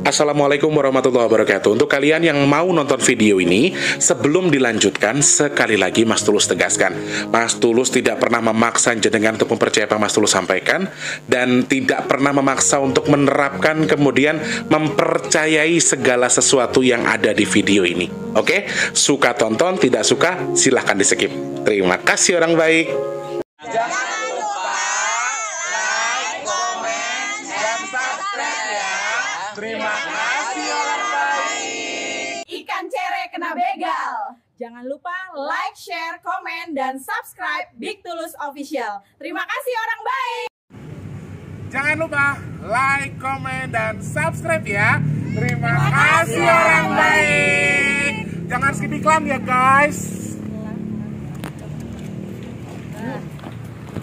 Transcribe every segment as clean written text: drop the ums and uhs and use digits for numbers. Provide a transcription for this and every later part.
Assalamualaikum warahmatullahi wabarakatuh. Untuk kalian yang mau nonton video ini, sebelum dilanjutkan, sekali lagi Mas Tulus tegaskan, Mas Tulus tidak pernah memaksa jenengan untuk mempercayai apa Mas Tulus sampaikan, dan tidak pernah memaksa untuk menerapkan kemudian mempercayai segala sesuatu yang ada di video ini. Oke? Suka tonton, tidak suka silahkan di skip. Terima kasih orang baik. Jangan lupa like, komen, dan subscribe ya. Terima kasih orang baik. Ikan cere kena begal. Jangan lupa like, share, komen, dan subscribe Big Tulus Official. Terima kasih orang baik. Jangan lupa like, komen, dan subscribe ya. Terima kasih orang baik. Jangan skip iklan ya guys.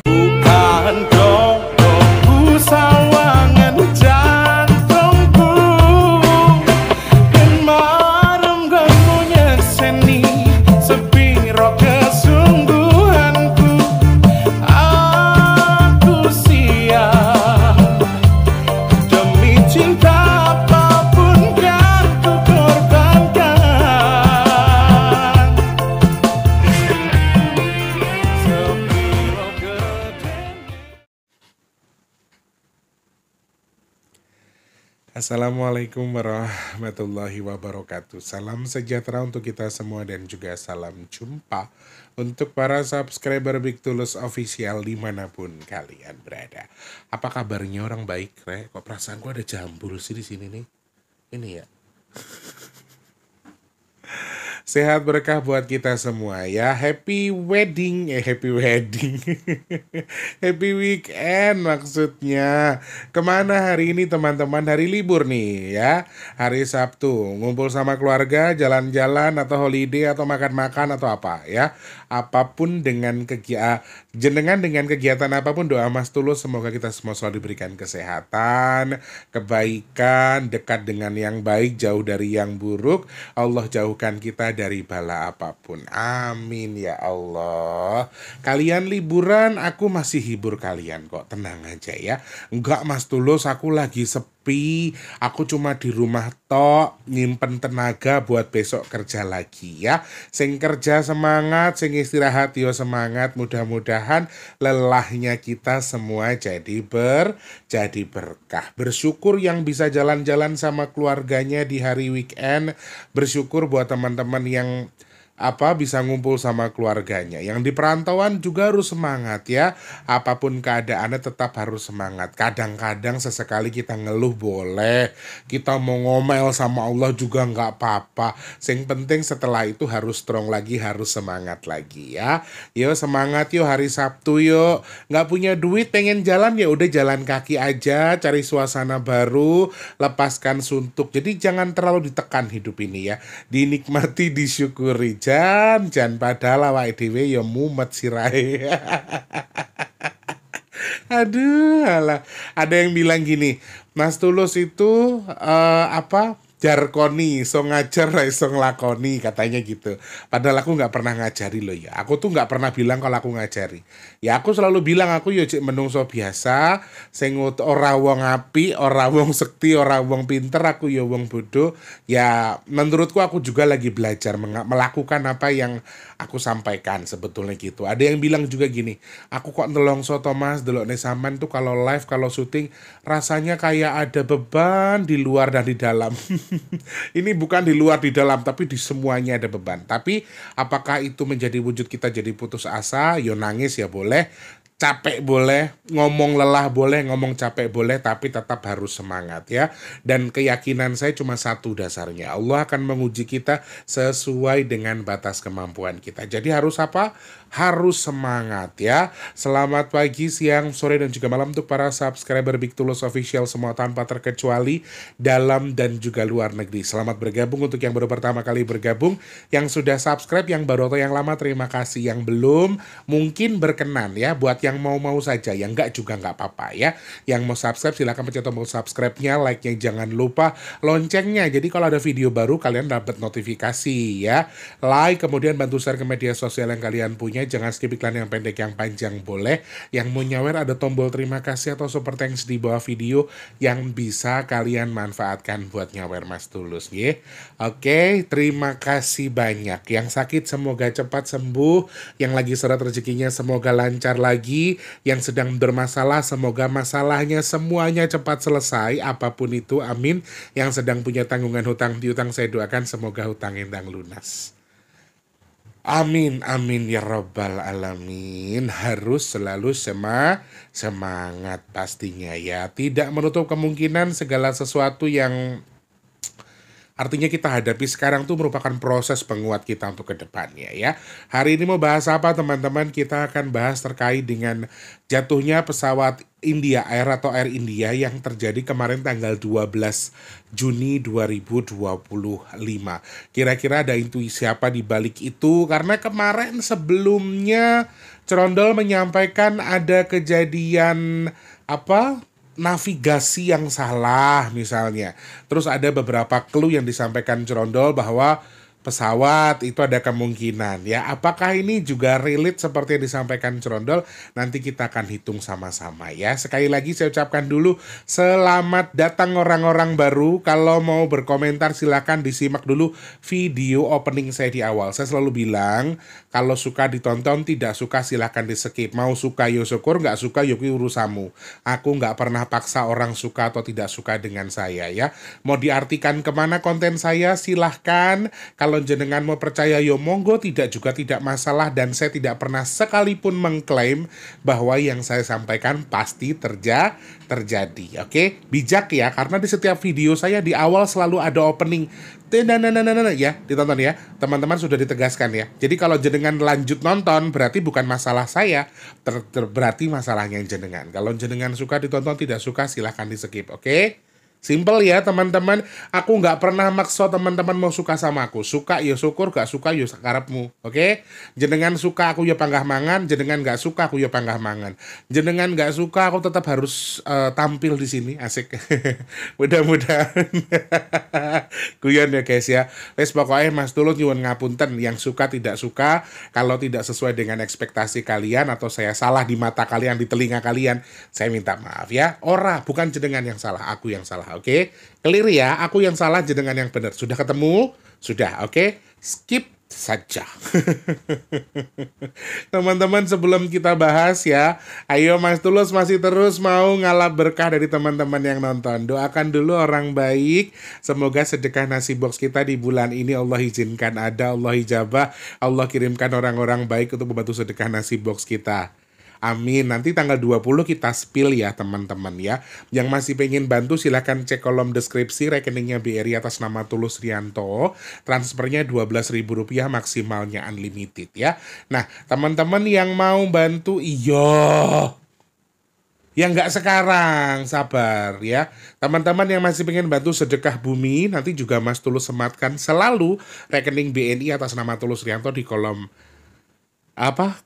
Bukan dong sawangan jantungku, dan marem gamunya seni sepiro kesungguhanku. Aku siap demi cinta apapun kan ku korbankan. Sepiro gede. Assalamualaikum warahmatullahi wabarakatuh. Salam sejahtera untuk kita semua dan juga salam jumpa untuk para subscriber Big Tulus Official dimanapun kalian berada. Apa kabarnya orang baik, Re? Kok perasaan gue ada jambul sih di sini nih? Ini ya. Sehat berkah buat kita semua ya. Happy wedding. Happy weekend maksudnya. Kemana hari ini teman-teman? Hari libur nih ya. Hari Sabtu. Ngumpul sama keluarga, jalan-jalan atau holiday atau makan-makan atau apa ya. Apapun dengan jenengan dengan kegiatan apapun, doa Mas Tulus semoga kita semua selalu diberikan kesehatan, kebaikan, dekat dengan yang baik, jauh dari yang buruk. Allah jauhkan kita dari bala apapun. Amin ya Allah. Kalian liburan, aku masih hibur kalian kok. Tenang aja ya. Enggak Mas Tulus, aku lagi sepi. Aku cuma di rumah tok, nyimpen tenaga buat besok kerja lagi ya. Sing kerja semangat, sing istirahat yo semangat. Mudah-mudahan lelahnya kita semua jadi berkah. Bersyukur yang bisa jalan-jalan sama keluarganya di hari weekend. Bersyukur buat teman-teman yang bisa ngumpul sama keluarganya. Yang di perantauan juga harus semangat ya. Apapun keadaannya tetap harus semangat. Kadang-kadang sesekali kita ngeluh boleh. Kita mau ngomel sama Allah juga nggak apa-apa. Yang penting setelah itu harus strong lagi, harus semangat lagi ya. Yo semangat yuk, hari Sabtu yuk. Nggak punya duit pengen jalan ya udah jalan kaki aja, cari suasana baru, lepaskan suntuk. Jadi jangan terlalu ditekan hidup ini ya. Dinikmati, disyukuri. Jan padahal awake dhewe ya mumet sirahe. Aduh, alah. Ada yang bilang gini, Mas Tulus itu jarkoni, so ngajar, so ngelakoni, katanya gitu. Padahal aku nggak pernah ngajari loh ya. Aku tuh nggak pernah bilang kalau aku ngajari. Ya aku selalu bilang aku yo cek menungso biasa, sing ora wong apik, ora wong sekti, ora wong pinter, aku yo wong bodoh. Ya menurutku aku juga lagi belajar melakukan apa yang aku sampaikan sebetulnya gitu. Ada yang bilang juga gini, aku kok nelongso Thomas, delokne sampean tuh kalau live, kalau syuting rasanya kayak ada beban di luar dan di dalam. Ini bukan di luar di dalam, tapi di semuanya ada beban. Tapi apakah itu menjadi wujud kita jadi putus asa? Yo nangis ya boleh, capek boleh, ngomong lelah boleh, ngomong capek boleh, tapi tetap harus semangat ya. Dan keyakinan saya cuma satu dasarnya, Allah akan menguji kita sesuai dengan batas kemampuan kita. Jadi harus apa? Harus semangat ya. Selamat pagi, siang, sore, dan juga malam untuk para subscriber Big Tulus Official semua tanpa terkecuali, dalam dan juga luar negeri. Selamat bergabung untuk yang baru pertama kali bergabung, yang sudah subscribe, yang baru atau yang lama terima kasih, yang belum mungkin berkenan ya. Buat yang mau saja, yang enggak juga nggak apa-apa ya. Yang mau subscribe silahkan pencet tombol subscribe-nya, like-nya jangan lupa, loncengnya. Jadi kalau ada video baru kalian dapat notifikasi ya. Like, kemudian bantu share ke media sosial yang kalian punya. ya. Jangan skip iklan yang pendek, yang panjang boleh. Yang mau nyawer ada tombol terima kasih atau super thanks di bawah video yang bisa kalian manfaatkan buat nyawer Mas Tulus ya. Oke, terima kasih banyak. Yang sakit semoga cepat sembuh, yang lagi seret rezekinya semoga lancar lagi, yang sedang bermasalah semoga masalahnya semuanya cepat selesai apapun itu, amin. Yang sedang punya tanggungan hutang piutang saya doakan semoga hutang endang lunas. Amin, amin ya robbal alamin. Harus selalu semangat pastinya ya. Tidak menutup kemungkinan segala sesuatu yang artinya kita hadapi sekarang tuh merupakan proses penguat kita untuk kedepannya ya. Hari ini mau bahas apa teman-teman? Kita akan bahas terkait dengan jatuhnya pesawat India Air atau Air India yang terjadi kemarin tanggal 12 Juni 2025. Kira-kira ada intuisi apa di balik itu? Karena kemarin sebelumnya Cerondol menyampaikan ada kejadian navigasi yang salah misalnya. Terus ada beberapa clue yang disampaikan Cerondol bahwa pesawat itu ada kemungkinan ya. Apakah ini juga relate seperti yang disampaikan Cerondol? Nanti kita akan hitung sama-sama ya. Sekali lagi saya ucapkan dulu selamat datang orang-orang baru. Kalau mau berkomentar silakan disimak dulu video opening saya di awal. Saya selalu bilang kalau suka ditonton, tidak suka silakan di skip. Mau suka yo syukur, nggak suka yo urusamu. Aku nggak pernah paksa orang suka atau tidak suka dengan saya ya. Mau diartikan kemana konten saya silahkan. Kalau jenengan mau percaya yo monggo, tidak juga tidak masalah, dan saya tidak pernah sekalipun mengklaim bahwa yang saya sampaikan pasti terjadi. Oke, bijak ya, karena di setiap video saya di awal selalu ada opening. Ya, ditonton ya. Teman-teman sudah ditegaskan ya. Jadi kalau jenengan lanjut nonton berarti bukan masalah saya, berarti masalahnya jenengan. Kalau jenengan suka ditonton, tidak suka silahkan di skip. Oke? Simple ya teman-teman. Aku nggak pernah maksa teman-teman mau suka sama aku. Suka ya syukur, gak suka ya sakarepmu. Oke? Jenengan suka aku ya panggah mangan, jenengan nggak suka aku ya panggah mangan. Jenengan nggak suka aku tetap harus tampil di sini. Asik. Mudah-mudahan. Guyon ya guys ya. Wes pokoknya Mas Tulus nyuwun ngapunten, yang suka tidak suka, kalau tidak sesuai dengan ekspektasi kalian atau saya salah di mata kalian, di telinga kalian, saya minta maaf ya. Bukan jenengan yang salah, aku yang salah. Oke, clear ya, aku yang salah, jenengan yang benar. Sudah ketemu? Sudah, oke. Skip saja. Teman-teman, sebelum kita bahas ya, ayo Mas Tulus masih terus mau ngalap berkah dari teman-teman yang nonton. Doakan dulu orang baik, semoga sedekah nasi box kita di bulan ini Allah izinkan ada, Allah ijabah, Allah kirimkan orang-orang baik untuk membantu sedekah nasi box kita. Amin. Nanti tanggal 20 kita spill ya teman-teman ya. Yang masih pengen bantu silahkan cek kolom deskripsi rekeningnya BRI atas nama Tulus Rianto. Transfernya Rp12.000 maksimalnya unlimited ya. Nah teman-teman yang mau bantu yang nggak sekarang, sabar ya. Teman-teman yang masih pengen bantu sedekah bumi, nanti juga Mas Tulus sematkan selalu rekening BNI atas nama Tulus Rianto di kolom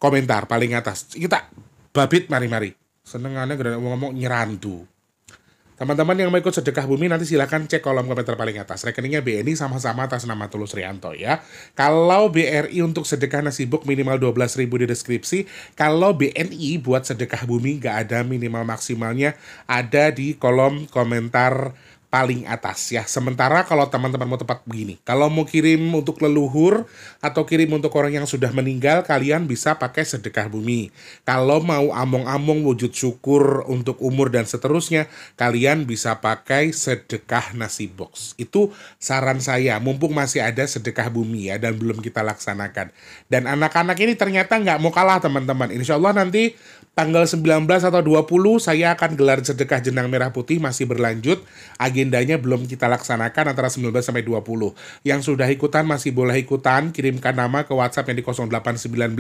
komentar paling atas. Kita babit mari-mari. Senengannya gak ngomong nyerantu. Teman-teman yang mau ikut sedekah bumi nanti silahkan cek kolom komentar paling atas. Rekeningnya BNI sama-sama atas nama Tulus Rianto ya. Kalau BRI untuk sedekah nasi box minimal 12.000 di deskripsi. Kalau BNI buat sedekah bumi gak ada minimal maksimalnya, ada di kolom komentar paling atas ya. Sementara kalau teman-teman mau tepat begini, kalau mau kirim untuk leluhur atau kirim untuk orang yang sudah meninggal, kalian bisa pakai sedekah bumi. Kalau mau among-among wujud syukur untuk umur dan seterusnya, kalian bisa pakai sedekah nasi box. Itu saran saya, mumpung masih ada sedekah bumi ya dan belum kita laksanakan. Dan anak-anak ini ternyata nggak mau kalah teman-teman. Insya Allah nanti tanggal 19 atau 20 saya akan gelar sedekah jenang merah putih, masih berlanjut. Agendanya belum kita laksanakan antara 19 sampai 20. Yang sudah ikutan masih boleh ikutan, kirimkan nama ke WhatsApp yang di 0819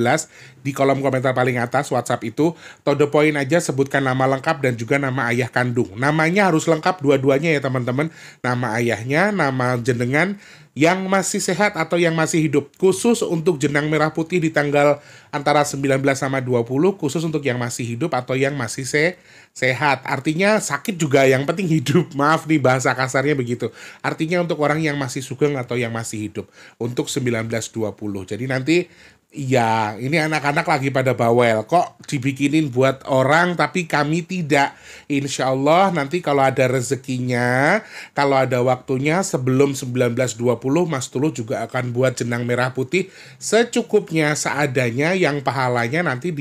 di kolom komentar paling atas WhatsApp itu. To the point aja, sebutkan nama lengkap dan juga nama ayah kandung. Namanya harus lengkap dua-duanya ya teman-teman. Nama ayahnya, nama jenengan, yang masih sehat atau yang masih hidup. Khusus untuk jenang merah putih di tanggal antara 19 sama 20, khusus untuk yang masih hidup atau yang masih sehat. Artinya sakit juga, yang penting hidup. Maaf nih bahasa kasarnya begitu. Artinya untuk orang yang masih sugeng atau yang masih hidup. Untuk 19-20. Jadi nanti Iya, ini anak-anak lagi pada bawel. Kok dibikinin buat orang tapi kami tidak. Insya Allah nanti kalau ada rezekinya, kalau ada waktunya sebelum 19.20 Mas Tulus juga akan buat jenang merah putih secukupnya, seadanya, yang pahalanya nanti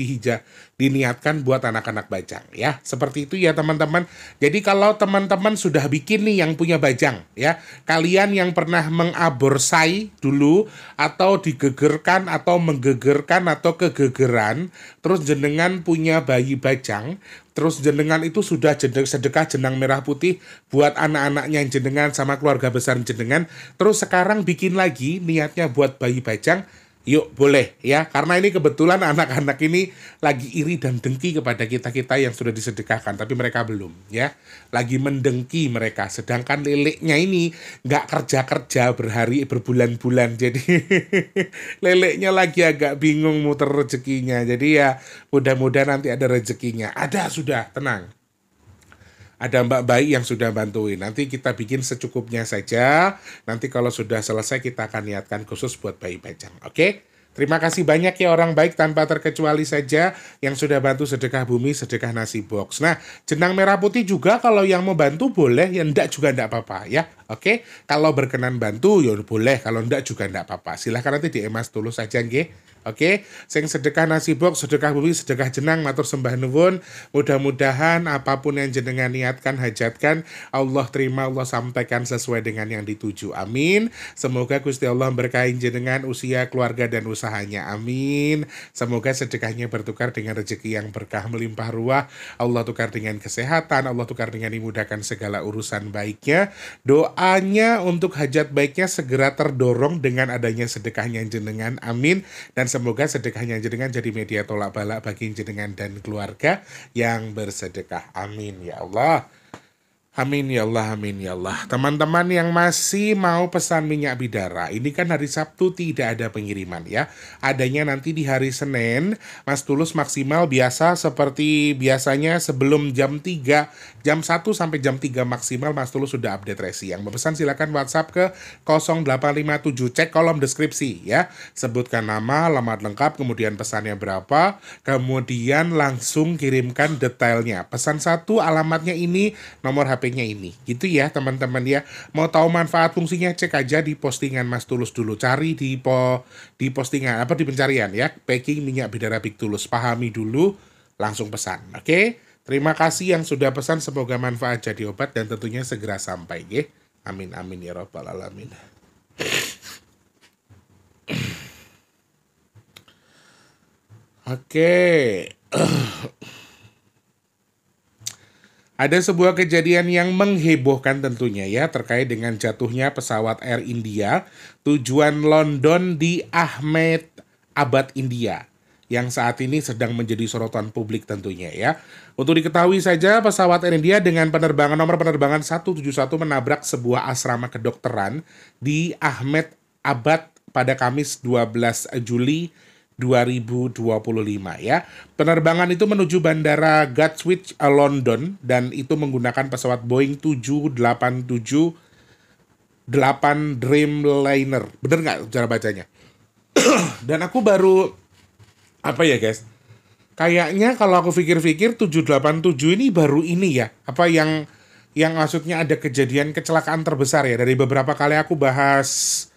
diniatkan buat anak-anak bajang ya. Seperti itu ya teman-teman. Jadi kalau teman-teman sudah bikin nih yang punya bajang ya, kalian yang pernah mengaborsai dulu atau digegerkan atau menggegerkan atau kegegeran, terus jenengan punya bayi bajang, terus jenengan itu sudah sedekah jenang merah putih buat anak-anaknya jenengan sama keluarga besar jenengan, terus sekarang bikin lagi niatnya buat bayi bajang, yuk boleh ya, karena ini kebetulan anak-anak ini lagi iri dan dengki kepada kita-kita yang sudah disedekahkan, tapi mereka belum ya, lagi mendengki mereka, sedangkan leleknya ini nggak kerja-kerja berbulan-bulan, jadi leleknya lagi agak bingung muter rezekinya, jadi ya mudah-mudahan nanti ada rezekinya, ada sudah, tenang. Ada Mbak Bayi yang sudah bantuin. Nanti kita bikin secukupnya saja. Nanti kalau sudah selesai kita akan niatkan khusus buat bayi bajang. Oke? Terima kasih banyak ya orang baik tanpa terkecuali saja yang sudah bantu sedekah bumi, sedekah nasi box. Nah, jenang merah putih juga kalau yang mau bantu boleh, ya enggak juga enggak apa-apa ya. Oke? Kalau berkenan bantu ya boleh, kalau enggak juga enggak apa-apa. Silahkan nanti DM Mas Tulus saja nggih. Oke, sing sedekah nasi box, sedekah bumi, sedekah jenang, matur sembah nuwun. Mudah-mudahan apapun yang jenengan niatkan, hajatkan, Allah terima, Allah sampaikan sesuai dengan yang dituju. Amin. Semoga Gusti Allah berkahi jenengan usia, keluarga, dan usahanya. Amin. Semoga sedekahnya bertukar dengan rezeki yang berkah melimpah ruah. Allah tukar dengan kesehatan, Allah tukar dengan dimudahkan segala urusan baiknya. Doanya untuk hajat baiknya segera terdorong dengan adanya sedekahnya jenengan. Amin. Dan semoga sedekahnya jenengan jadi media tolak balak bagi jenengan dan keluarga yang bersedekah. Amin ya Allah. Amin ya Allah, amin ya Allah. Teman-teman yang masih mau pesan minyak bidara, ini kan hari Sabtu tidak ada pengiriman ya. Adanya nanti di hari Senin. Mas Tulus maksimal biasa seperti biasanya sebelum jam 3, jam 1 sampai jam 3 maksimal Mas Tulus sudah update resi. Yang memesan silakan WhatsApp ke 0857, cek kolom deskripsi ya. Sebutkan nama, alamat lengkap, kemudian pesannya berapa, kemudian langsung kirimkan detailnya. Pesan 1 alamatnya ini, nomor HP ini gitu ya teman-teman ya. Mau tahu manfaat fungsinya cek aja di postingan Mas Tulus dulu, cari di postingan apa di pencarian ya, packing minyak bidara Big Tulus, pahami dulu langsung pesan. Oke, terima kasih yang sudah pesan, semoga manfaat jadi obat dan tentunya segera sampai ya. Amin amin ya rabbal alamin. Oke. Ada sebuah kejadian yang menghebohkan tentunya ya, terkait dengan jatuhnya pesawat Air India tujuan London di Ahmedabad, India, yang saat ini sedang menjadi sorotan publik tentunya ya. Untuk diketahui saja, pesawat Air India dengan nomor penerbangan 171 menabrak sebuah asrama kedokteran di Ahmedabad pada Kamis 12 Juli 2025 ya. Penerbangan itu menuju bandara Gatwick, London, dan itu menggunakan pesawat Boeing 787-8 Dreamliner. Bener nggak cara bacanya? Dan aku baru apa ya guys? Kayaknya kalau aku pikir-pikir 787 ini baru ini ya. Apa yang maksudnya ada kejadian kecelakaan terbesar ya, dari beberapa kali aku bahas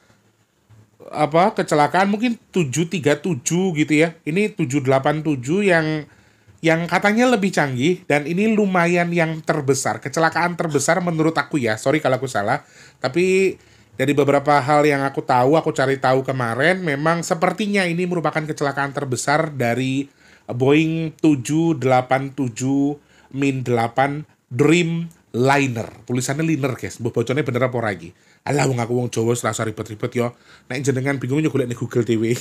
apa kecelakaan mungkin 737 gitu ya. Ini 787 yang katanya lebih canggih, dan ini lumayan yang terbesar, kecelakaan terbesar menurut aku ya. Sorry kalau aku salah. Tapi dari beberapa hal yang aku tahu, aku cari tahu kemarin, memang sepertinya ini merupakan kecelakaan terbesar dari Boeing 787-8 Dreamliner. Tulisannya liner guys, bocornya bener apa lagi? Alah wong aku wong Jawa serasa ribet-ribet yo. Nek jenengan bingung yo golek ning Google TV.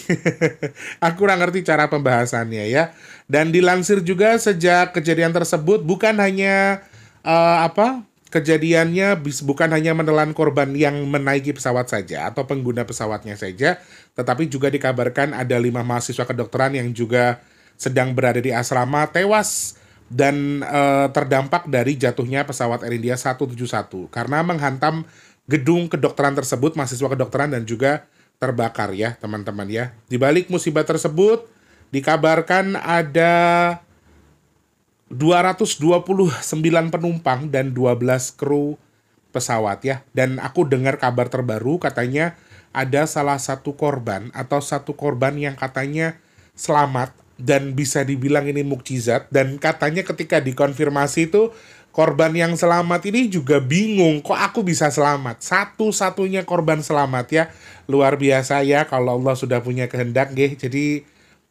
Aku ora ngerti cara pembahasannya ya. Dan dilansir juga sejak kejadian tersebut bukan hanya kejadiannya bukan hanya menelan korban yang menaiki pesawat saja atau pengguna pesawatnya saja, tetapi juga dikabarkan ada 5 mahasiswa kedokteran yang juga sedang berada di asrama tewas dan terdampak dari jatuhnya pesawat Air India 171 karena menghantam gedung kedokteran tersebut, mahasiswa kedokteran dan juga terbakar ya teman-teman ya. Di balik musibah tersebut dikabarkan ada 229 penumpang dan 12 kru pesawat ya. Dan aku dengar kabar terbaru katanya ada salah satu korban atau satu korban yang katanya selamat dan bisa dibilang ini mukjizat. Dan katanya ketika dikonfirmasi itu korban yang selamat ini juga bingung kok aku bisa selamat. Satu-satunya korban selamat ya. Luar biasa ya kalau Allah sudah punya kehendak nggih. Jadi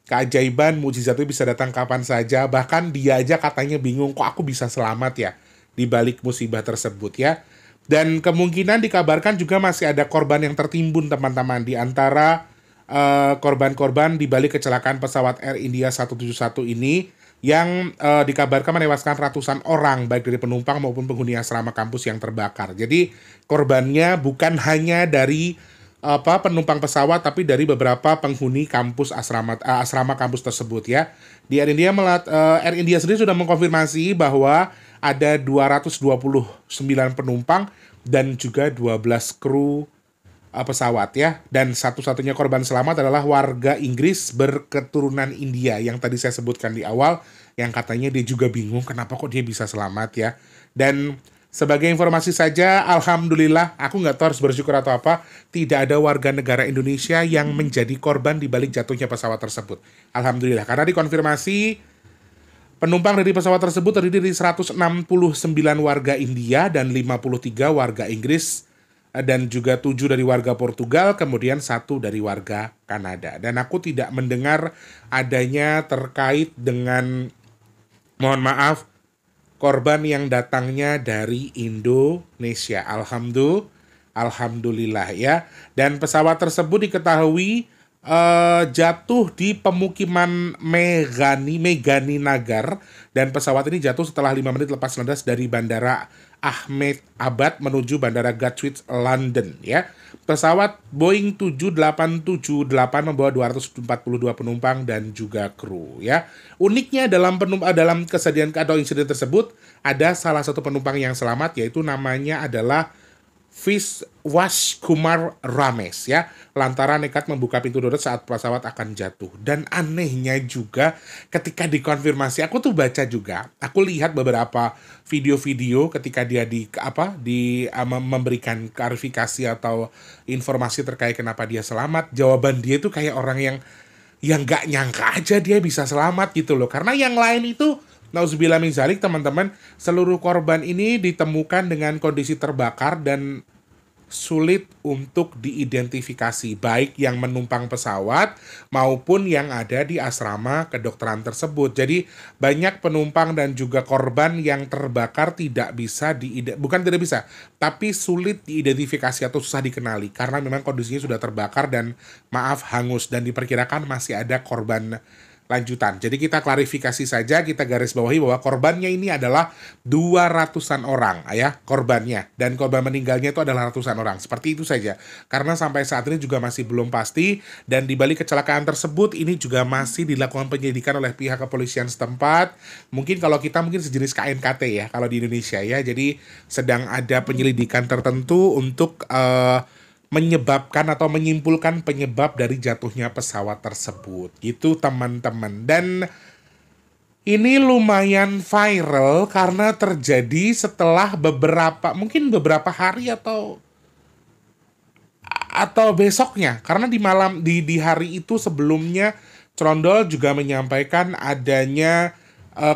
keajaiban mukjizat itu bisa datang kapan saja. Bahkan dia aja katanya bingung kok aku bisa selamat ya di balik musibah tersebut ya. Dan kemungkinan dikabarkan juga masih ada korban yang tertimbun teman-teman. Di antara korban-korban di balik kecelakaan pesawat Air India 171 ini yang dikabarkan menewaskan ratusan orang baik dari penumpang maupun penghuni asrama kampus yang terbakar. Jadi korbannya bukan hanya dari penumpang pesawat tapi dari beberapa penghuni kampus asrama kampus tersebut ya. Di Air India sendiri sudah mengkonfirmasi bahwa ada 229 penumpang dan juga 12 kru pesawat ya. Dan satu-satunya korban selamat adalah warga Inggris berketurunan India yang tadi saya sebutkan di awal, yang katanya dia juga bingung kenapa kok dia bisa selamat ya. Dan sebagai informasi saja, alhamdulillah, aku nggak tahu harus bersyukur atau apa, tidak ada warga negara Indonesia yang menjadi korban di balik jatuhnya pesawat tersebut. Alhamdulillah, karena dikonfirmasi penumpang dari pesawat tersebut terdiri dari 169 warga India dan 53 warga Inggris dan juga 7 dari warga Portugal, kemudian 1 dari warga Kanada. Dan aku tidak mendengar adanya terkait dengan, mohon maaf, korban yang datangnya dari Indonesia. Alhamdulillah ya. Dan pesawat tersebut diketahui jatuh di pemukiman Megani Nagar. Dan pesawat ini jatuh setelah 5 menit lepas landas dari Bandara Ahmed Abad menuju Bandara Gatwick, London ya. Pesawat Boeing 7878 membawa 242 penumpang dan juga kru ya. Uniknya dalam kejadian atau insiden tersebut ada salah satu penumpang yang selamat, yaitu namanya adalah Vishwas Kumar Ramesh ya, lantaran nekat membuka pintu darurat saat pesawat akan jatuh. Dan anehnya juga ketika dikonfirmasi, aku tuh baca juga, aku lihat beberapa video-video ketika dia memberikan klarifikasi atau informasi terkait kenapa dia selamat. Jawaban dia tuh kayak orang yang nggak nyangka aja dia bisa selamat gitu loh. Karena yang lain itu, nauzubillah min dzalik teman-teman, seluruh korban ini ditemukan dengan kondisi terbakar dan sulit untuk diidentifikasi, baik yang menumpang pesawat maupun yang ada di asrama kedokteran tersebut. Jadi banyak penumpang dan juga korban yang terbakar bukan tidak bisa, tapi sulit diidentifikasi atau susah dikenali karena memang kondisinya sudah terbakar dan hangus, dan diperkirakan masih ada korban lanjutan. Jadi kita klarifikasi saja, kita garis bawahi bahwa korbannya ini adalah 200-an orang ya korbannya, dan korban meninggalnya itu adalah ratusan orang. Seperti itu saja. Karena sampai saat ini juga masih belum pasti, dan di balik kecelakaan tersebut ini juga masih dilakukan penyelidikan oleh pihak kepolisian setempat. Mungkin kalau kita sejenis KNKT ya kalau di Indonesia ya. Jadi sedang ada penyelidikan tertentu untuk menyebabkan atau menyimpulkan penyebab dari jatuhnya pesawat tersebut. Gitu teman-teman. Dan ini lumayan viral karena terjadi setelah beberapa hari atau besoknya. Karena di hari itu sebelumnya Trondol juga menyampaikan adanya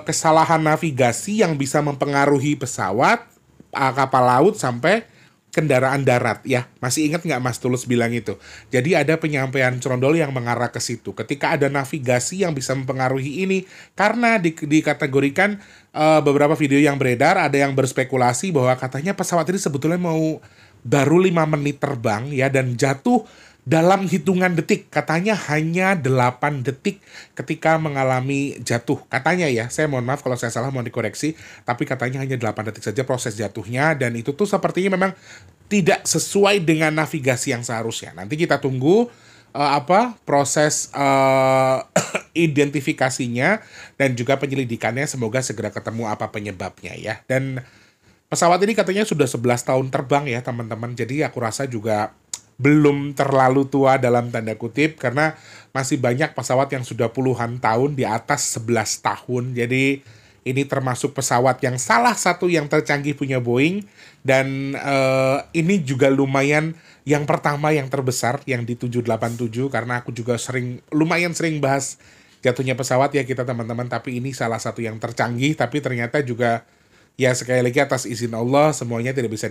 kesalahan navigasi yang bisa mempengaruhi pesawat, kapal laut sampai kendaraan darat ya. Masih ingat nggak Mas Tulus bilang itu? Jadi ada penyampaian Trondol yang mengarah ke situ. Ketika ada navigasi yang bisa mempengaruhi ini, karena dikategorikan beberapa video yang beredar, ada yang berspekulasi bahwa katanya pesawat ini sebetulnya baru 5 menit terbang ya, dan jatuh dalam hitungan detik. Katanya hanya 8 detik ketika mengalami jatuh. Katanya ya, saya mohon maaf kalau saya salah, mohon dikoreksi. Tapi katanya hanya 8 detik saja proses jatuhnya. Dan itu tuh sepertinya memang tidak sesuai dengan navigasi yang seharusnya. Nanti kita tunggu proses identifikasinya dan juga penyelidikannya. Semoga segera ketemu apa penyebabnya ya. Dan pesawat ini katanya sudah 11 tahun terbang ya teman-teman. Jadi aku rasa juga belum terlalu tua dalam tanda kutip, karena masih banyak pesawat yang sudah puluhan tahun, di atas 11 tahun. Jadi ini termasuk pesawat yang salah satu yang tercanggih punya Boeing, dan ini juga lumayan yang pertama yang terbesar yang di 787, karena aku juga lumayan sering bahas jatuhnya pesawat ya kita teman-teman, tapi ini salah satu yang tercanggih, tapi ternyata juga ya sekali lagi atas izin Allah, semuanya tidak bisa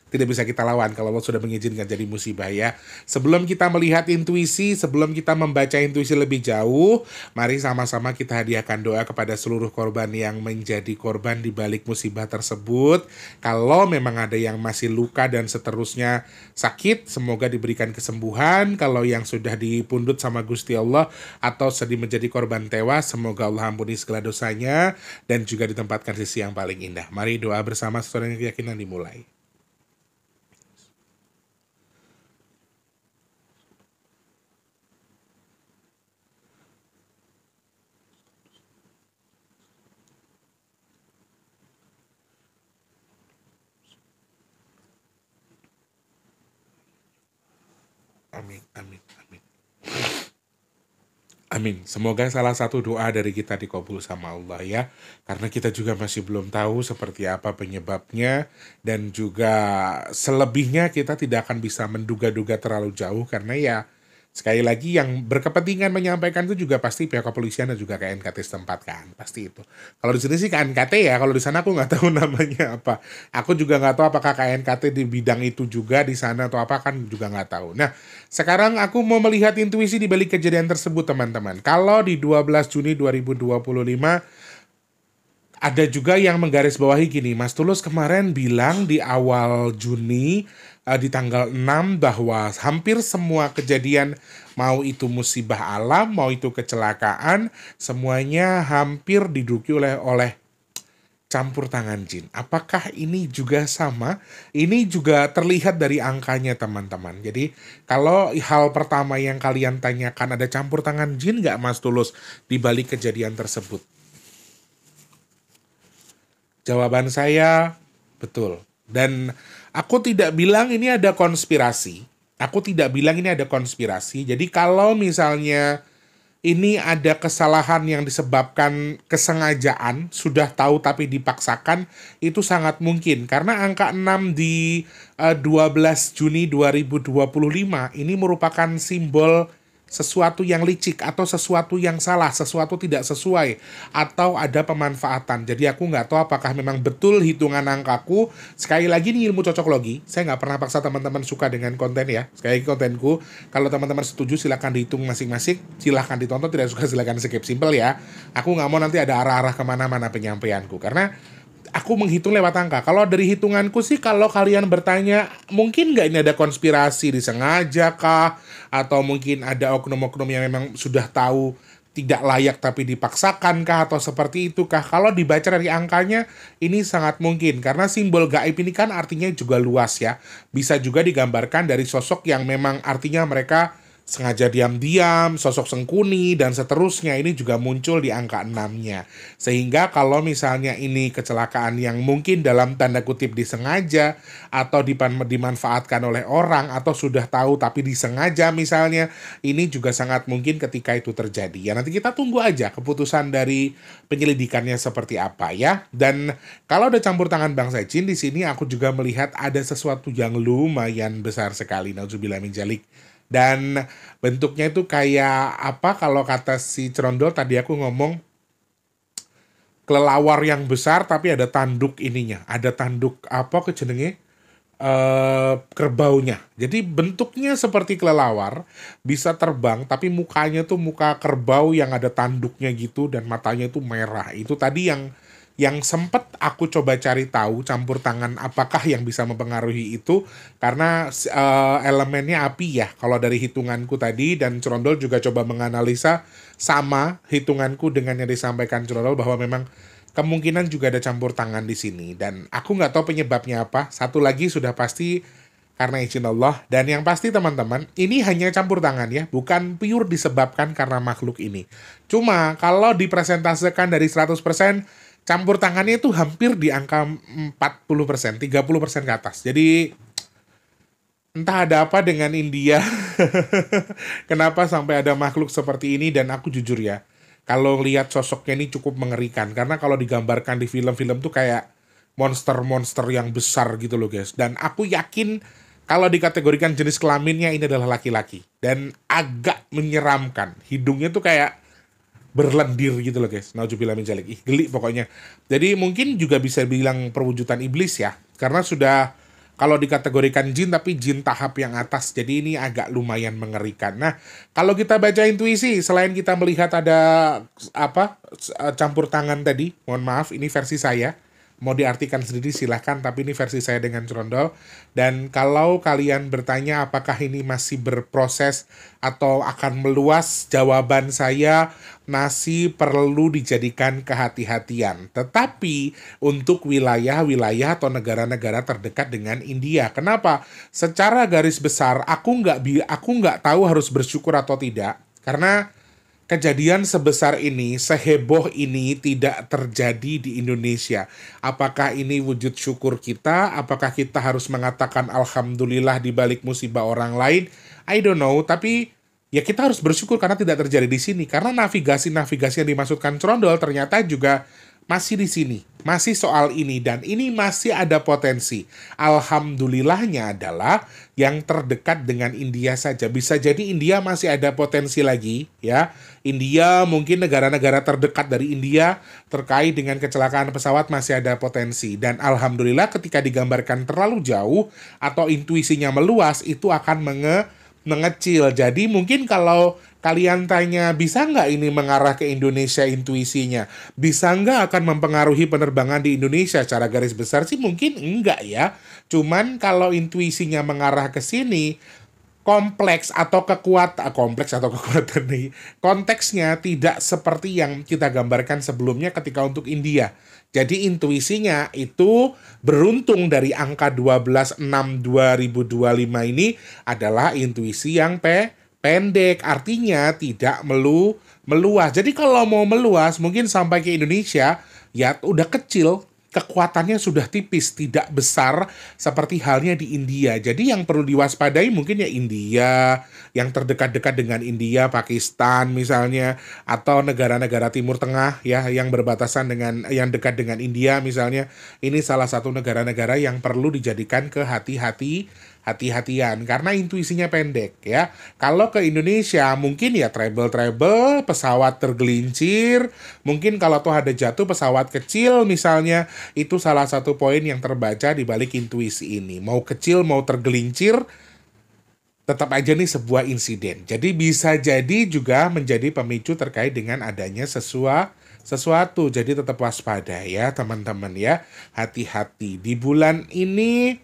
tidak bisa kita lawan kalau Allah sudah mengizinkan jadi musibah ya. Sebelum kita melihat intuisi, sebelum kita membaca intuisi lebih jauh, mari sama-sama kita hadiahkan doa kepada seluruh korban yang menjadi korban di balik musibah tersebut. Kalau memang ada yang masih luka dan seterusnya sakit, semoga diberikan kesembuhan. Kalau yang sudah dipundut sama Gusti Allah atau sedih menjadi korban tewas, semoga Allah ampuni segala dosanya dan juga ditempatkan sisi yang paling indah. Mari doa bersama sesuai dengan keyakinan dimulai. Amin, amin, amin. Amin. Semoga salah satu doa dari kita dikabul sama Allah ya. Karena kita juga masih belum tahu seperti apa penyebabnya. Dan juga selebihnya kita tidak akan bisa menduga-duga terlalu jauh. Karena ya sekali lagi yang berkepentingan menyampaikan itu juga pasti pihak kepolisian dan juga KNKT setempat kan. Pasti itu. Kalau di sini sih KNKT ya. Kalau di sana aku nggak tahu namanya apa. Aku juga nggak tahu apakah KNKT di bidang itu juga di sana atau apa, kan juga nggak tahu. Nah, sekarang aku mau melihat intuisi di balik kejadian tersebut teman-teman. Kalau di 12 Juni 2025 ada juga yang menggarisbawahi gini, Mas Tulus kemarin bilang di awal Juni di tanggal 6 bahwa hampir semua kejadian, mau itu musibah alam, mau itu kecelakaan, semuanya hampir diduduki oleh campur tangan jin. Apakah ini juga sama? Ini juga terlihat dari angkanya teman-teman. Jadi kalau hal pertama yang kalian tanyakan, ada campur tangan jin nggak Mas Tulus di balik kejadian tersebut? Jawaban saya betul. Dan aku tidak bilang ini ada konspirasi. Aku tidak bilang ini ada konspirasi. Jadi kalau misalnya ini ada kesalahan yang disebabkan kesengajaan, sudah tahu tapi dipaksakan, itu sangat mungkin. Karena angka 6 di 12 Juni 2025 ini merupakan simbol sesuatu yang licik atau sesuatu yang salah, sesuatu tidak sesuai, atau ada pemanfaatan. Jadi aku nggak tahu apakah memang betul hitungan angkaku. Sekali lagi ini ilmu cocoklogi, saya nggak pernah paksa teman-teman suka dengan konten ya. Sekali lagi kontenku, kalau teman-teman setuju silahkan dihitung masing-masing, silahkan ditonton, tidak suka silahkan skip, simple ya. Aku nggak mau nanti ada arah-arah kemana-mana penyampaianku, karena aku menghitung lewat angka. Kalau dari hitunganku sih, kalau kalian bertanya, mungkin nggak ini ada konspirasi, disengaja kah? Atau mungkin ada oknum-oknum yang memang sudah tahu tidak layak tapi dipaksakan kah? Atau seperti itu kah? Kalau dibaca dari angkanya, ini sangat mungkin. Karena simbol gaib ini kan artinya juga luas ya. Bisa juga digambarkan dari sosok yang memang artinya mereka sengaja diam-diam, sosok sengkuni, dan seterusnya. Ini juga muncul di angka 6-nya. Sehingga kalau misalnya ini kecelakaan yang mungkin dalam tanda kutip disengaja, atau dimanfaatkan oleh orang, atau sudah tahu tapi disengaja misalnya, ini juga sangat mungkin ketika itu terjadi. Ya nanti kita tunggu aja keputusan dari penyelidikannya seperti apa ya. Dan kalau ada campur tangan bangsa jin, di sini aku juga melihat ada sesuatu yang lumayan besar sekali. Nauzubillah min dzalik. Dan bentuknya itu kayak apa, kalau kata si Cerondol tadi aku ngomong kelelawar yang besar tapi ada tanduk ininya, ada tanduk apa kejenenge kerbaunya. Jadi bentuknya seperti kelelawar, bisa terbang tapi mukanya tuh muka kerbau yang ada tanduknya gitu, dan matanya itu merah. Itu tadi yang sempat aku coba cari tahu campur tangan apakah yang bisa mempengaruhi itu, karena elemennya api ya kalau dari hitunganku tadi. Dan Cerondol juga coba menganalisa sama hitunganku dengan yang disampaikan Cerondol, bahwa memang kemungkinan juga ada campur tangan di sini. Dan aku nggak tahu penyebabnya apa. Satu lagi sudah pasti karena izin Allah. Dan yang pasti teman-teman, ini hanya campur tangan ya, bukan pure disebabkan karena makhluk ini. Cuma kalau dipresentasikan dari 100%, campur tangannya itu hampir di angka 40%, 30% ke atas. Jadi Entah ada apa dengan India. Kenapa sampai ada makhluk seperti ini, dan aku jujur ya, kalau lihat sosoknya ini cukup mengerikan. Karena kalau digambarkan di film-film tuh kayak monster-monster yang besar gitu loh guys. Dan aku yakin kalau dikategorikan jenis kelaminnya ini adalah laki-laki. Dan agak menyeramkan. Hidungnya tuh kayak berlendir gitu loh guys. Nauzubillah min dzalik. Ih, geli pokoknya. Jadi mungkin juga bisa bilang perwujudan iblis ya. Karena sudah, kalau dikategorikan jin, tapi jin tahap yang atas. Jadi ini agak lumayan mengerikan. Nah, kalau kita baca intuisi, selain kita melihat ada campur tangan tadi, mohon maaf, ini versi saya. Mau diartikan sendiri silahkan, tapi ini versi saya dengan Cerondol. Dan kalau kalian bertanya apakah ini masih berproses atau akan meluas, jawaban saya masih perlu dijadikan kehati-hatian. Tetapi untuk wilayah-wilayah atau negara-negara terdekat dengan India. Kenapa? Secara garis besar aku nggak tahu harus bersyukur atau tidak. Karena kejadian sebesar ini, seheboh ini tidak terjadi di Indonesia. Apakah ini wujud syukur kita? Apakah kita harus mengatakan alhamdulillah di balik musibah orang lain? I don't know, tapi ya kita harus bersyukur karena tidak terjadi di sini. Karena navigasi-navigasi yang dimaksudkan Cerondol ternyata juga masih di sini, masih soal ini, dan ini masih ada potensi. Alhamdulillahnya adalah yang terdekat dengan India saja. Bisa jadi India masih ada potensi lagi, ya. India, mungkin negara-negara terdekat dari India terkait dengan kecelakaan pesawat masih ada potensi. Dan alhamdulillah ketika digambarkan terlalu jauh atau intuisinya meluas, itu akan mengecil. Jadi mungkin kalau kalian tanya, bisa nggak ini mengarah ke Indonesia intuisinya? Bisa nggak akan mempengaruhi penerbangan di Indonesia? Secara garis besar sih mungkin enggak ya. Cuman kalau intuisinya mengarah ke sini, kompleks atau kekuatan nih, konteksnya tidak seperti yang kita gambarkan sebelumnya ketika untuk India. Jadi intuisinya itu beruntung dari angka 12/6/2025 ini adalah intuisi yang pendek, artinya tidak meluas. Jadi kalau mau meluas mungkin sampai ke Indonesia ya udah kecil, kekuatannya sudah tipis, tidak besar seperti halnya di India. Jadi yang perlu diwaspadai mungkin ya India, yang terdekat-dekat dengan India, Pakistan misalnya, atau negara-negara Timur Tengah ya yang berbatasan dengan, yang dekat dengan India misalnya. Ini salah satu negara-negara yang perlu dijadikan hati-hatian karena intuisinya pendek ya. Kalau ke Indonesia mungkin ya treble, pesawat tergelincir, mungkin kalau tuh ada jatuh pesawat kecil misalnya, itu salah satu poin yang terbaca di balik intuisi ini. Mau kecil mau tergelincir, tetap aja nih sebuah insiden. Jadi bisa jadi juga menjadi pemicu terkait dengan adanya sesuatu. Jadi tetap waspada ya teman-teman ya. Hati-hati. Di bulan ini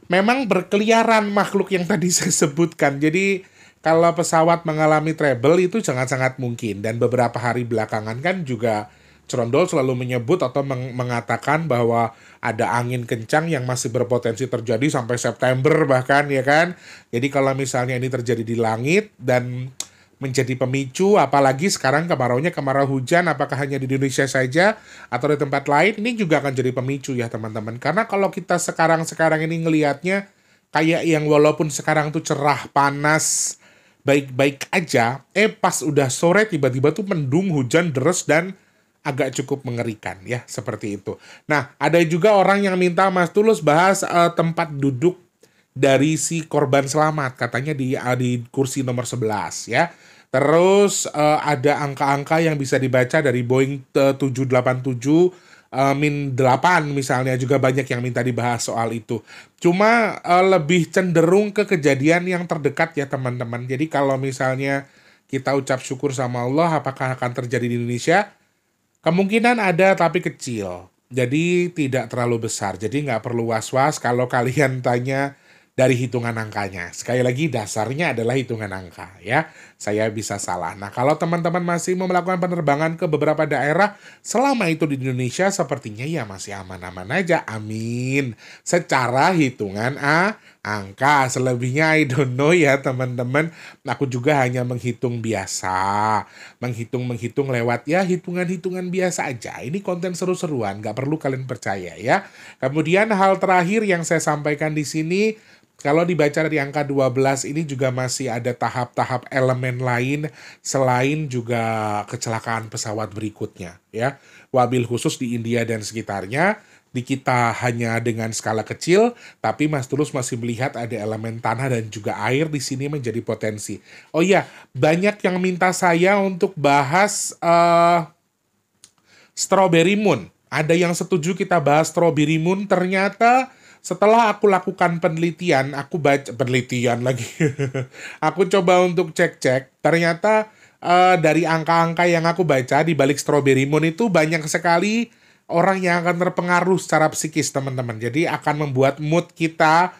memang berkeliaran makhluk yang tadi saya sebutkan. Jadi kalau pesawat mengalami trouble itu sangat-sangat mungkin. Dan beberapa hari belakangan kan juga Cerondol selalu menyebut atau mengatakan bahwa ada angin kencang yang masih berpotensi terjadi sampai September bahkan ya kan. Jadi kalau misalnya ini terjadi di langit dan menjadi pemicu, apalagi sekarang kemaraunya kemarau hujan, apakah hanya di Indonesia saja atau di tempat lain, ini juga akan jadi pemicu ya teman-teman. Karena kalau kita sekarang ini ngelihatnya kayak yang walaupun sekarang tuh cerah, panas, baik-baik aja, pas udah sore tiba-tiba tuh mendung, hujan, deres, dan agak cukup mengerikan ya, seperti itu. Nah, ada juga orang yang minta Mas Tulus bahas tempat duduk dari si korban selamat, katanya di kursi nomor 11 ya. Terus ada angka-angka yang bisa dibaca dari Boeing 787-8 misalnya, juga banyak yang minta dibahas soal itu. Cuma lebih cenderung ke kejadian yang terdekat ya teman-teman. Jadi kalau misalnya kita ucap syukur sama Allah, apakah akan terjadi di Indonesia? Kemungkinan ada tapi kecil. Jadi tidak terlalu besar. Jadi nggak perlu was-was kalau kalian tanya dari hitungan angkanya. Sekali lagi dasarnya adalah hitungan angka ya. Saya bisa salah. Nah, kalau teman-teman masih mau melakukan penerbangan ke beberapa daerah selama itu di Indonesia, sepertinya ya masih aman-aman aja. Amin. Secara hitungan angka. Selebihnya I don't know ya teman-teman. Aku juga hanya menghitung biasa. Menghitung lewat ya hitungan-hitungan biasa aja. Ini konten seru-seruan, nggak perlu kalian percaya ya. Kemudian hal terakhir yang saya sampaikan di sini, kalau dibaca dari angka 12 ini juga masih ada tahap-tahap elemen lain selain juga kecelakaan pesawat berikutnya ya. Wabil khusus di India dan sekitarnya, di kita hanya dengan skala kecil, tapi Mas Tulus masih melihat ada elemen tanah dan juga air di sini menjadi potensi. Oh iya, banyak yang minta saya untuk bahas Strawberry Moon. Ada yang setuju kita bahas Strawberry Moon, ternyata setelah aku lakukan penelitian, aku baca penelitian lagi. Aku coba untuk cek-cek, ternyata dari angka-angka yang aku baca di balik Strawberry Moon itu banyak sekali orang yang akan terpengaruh secara psikis, teman-teman. Jadi akan membuat mood kita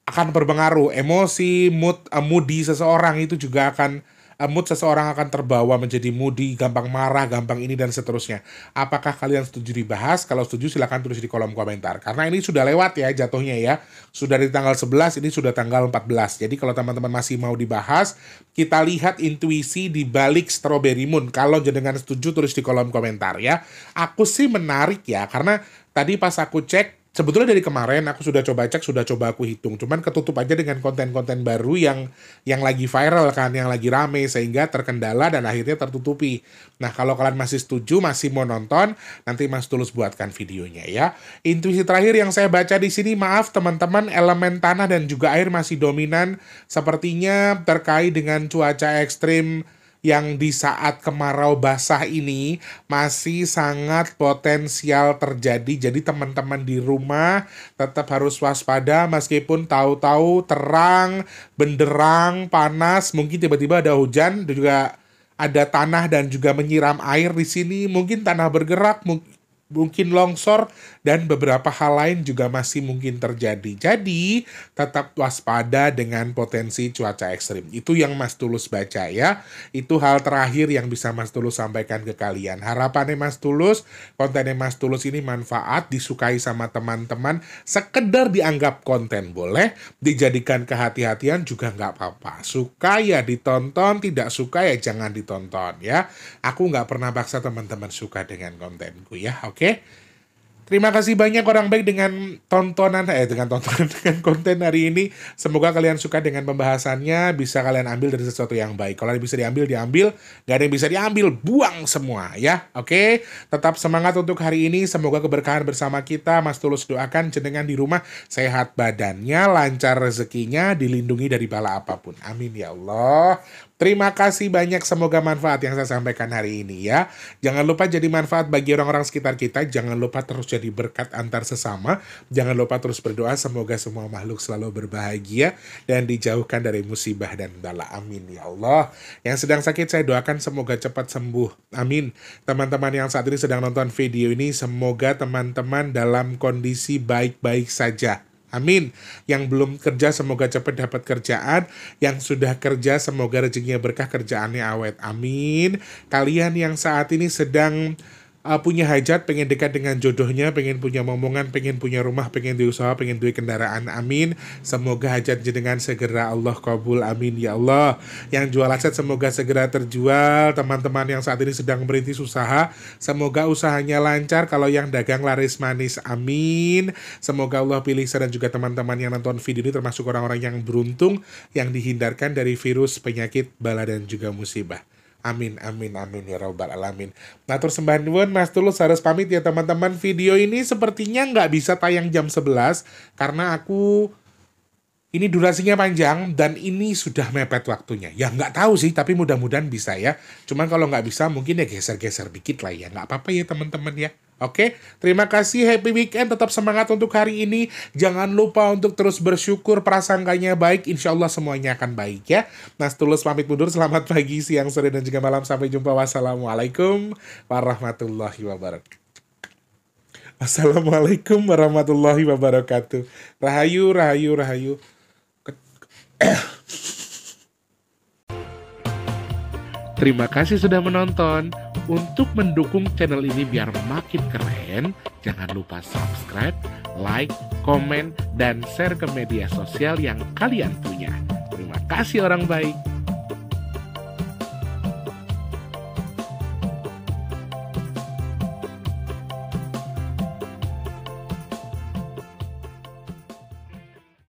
akan berpengaruh. Emosi, moody seseorang itu juga akan mood seseorang akan terbawa menjadi moody, gampang marah, gampang ini dan seterusnya. Apakah kalian setuju dibahas? Kalau setuju silahkan tulis di kolom komentar. Karena ini sudah lewat ya jatuhnya ya. Sudah di tanggal 11, ini sudah tanggal 14. Jadi kalau teman-teman masih mau dibahas, kita lihat intuisi di balik Strawberry Moon. Kalau jenengan setuju tulis di kolom komentar ya. Aku sih menarik ya, karena tadi pas aku cek, sebetulnya dari kemarin aku sudah coba cek, sudah coba aku hitung. Cuman ketutup aja dengan konten-konten baru yang lagi viral kan, yang lagi rame, sehingga terkendala dan akhirnya tertutupi. Nah, kalau kalian masih setuju, masih mau nonton, nanti Mas Tulus buatkan videonya ya. Intuisi terakhir yang saya baca di sini, maaf teman-teman, elemen tanah dan juga air masih dominan. Sepertinya terkait dengan cuaca ekstrim yang di saat kemarau basah ini masih sangat potensial terjadi. Jadi teman-teman di rumah tetap harus waspada meskipun tahu-tahu terang, benderang, panas, mungkin tiba-tiba ada hujan, dan juga ada tanah dan juga menyiram air di sini. Mungkin tanah bergerak, mungkin longsor, dan beberapa hal lain juga masih mungkin terjadi. Jadi, tetap waspada dengan potensi cuaca ekstrim. Itu yang Mas Tulus baca ya. Itu hal terakhir yang bisa Mas Tulus sampaikan ke kalian. Harapannya Mas Tulus, kontennya Mas Tulus ini manfaat, disukai sama teman-teman, sekedar dianggap konten boleh, dijadikan kehati-hatian juga nggak apa-apa. Suka ya ditonton, tidak suka ya jangan ditonton ya. Aku nggak pernah paksa teman-teman suka dengan kontenku ya, oke? Terima kasih banyak orang baik dengan dengan konten hari ini. Semoga kalian suka dengan pembahasannya, bisa kalian ambil dari sesuatu yang baik. Kalau bisa diambil, gak ada yang bisa diambil, buang semua ya. Oke, tetap semangat untuk hari ini. Semoga keberkahan bersama kita. Mas Tulus doakan jenengan di rumah sehat badannya, lancar rezekinya, dilindungi dari bala apapun. Amin ya Allah. Terima kasih banyak, semoga manfaat yang saya sampaikan hari ini ya. Jangan lupa jadi manfaat bagi orang-orang sekitar kita. Jangan lupa terus jadi berkat antar sesama. Jangan lupa terus berdoa semoga semua makhluk selalu berbahagia dan dijauhkan dari musibah dan bala. Amin ya Allah. Yang sedang sakit saya doakan semoga cepat sembuh. Amin. Teman-teman yang saat ini sedang nonton video ini, semoga teman-teman dalam kondisi baik-baik saja. Amin. Yang belum kerja semoga cepat dapat kerjaan. Yang sudah kerja semoga rezekinya berkah, kerjaannya awet. Amin. Kalian yang saat ini sedang punya hajat, pengen dekat dengan jodohnya, pengen punya momongan, pengen punya rumah, pengen diusaha, pengen duit kendaraan. Amin. Semoga hajat jenengan segera Allah kabul. Amin ya Allah. Yang jual aset semoga segera terjual. Teman-teman yang saat ini sedang merintis usaha, semoga usahanya lancar. Kalau yang dagang laris manis. Amin. Semoga Allah pilih saya dan juga teman-teman yang nonton video ini termasuk orang-orang yang beruntung, yang dihindarkan dari virus, penyakit, bala dan juga musibah. Amin, amin, amin ya rabbal alamin. Matur sembah nuwun, Mas Tulus harus pamit ya teman-teman. Video ini sepertinya nggak bisa tayang jam 11 karena ini durasinya panjang dan ini sudah mepet waktunya. Ya nggak tahu sih, tapi mudah-mudahan bisa ya. Cuman kalau nggak bisa mungkin ya geser-geser dikit lah ya. Nggak apa-apa ya teman-teman ya. Oke, terima kasih, happy weekend, tetap semangat untuk hari ini. Jangan lupa untuk terus bersyukur, prasangkanya baik, insya Allah semuanya akan baik ya. Mas Tulus pamit mundur, selamat pagi, siang, sore, dan juga malam. Sampai jumpa, wassalamualaikum warahmatullahi wabarakatuh. Wassalamualaikum warahmatullahi wabarakatuh. Rahayu, rahayu, rahayu. Terima kasih sudah menonton. Untuk mendukung channel ini biar makin keren, jangan lupa subscribe, like, komen, dan share ke media sosial yang kalian punya. Terima kasih orang baik.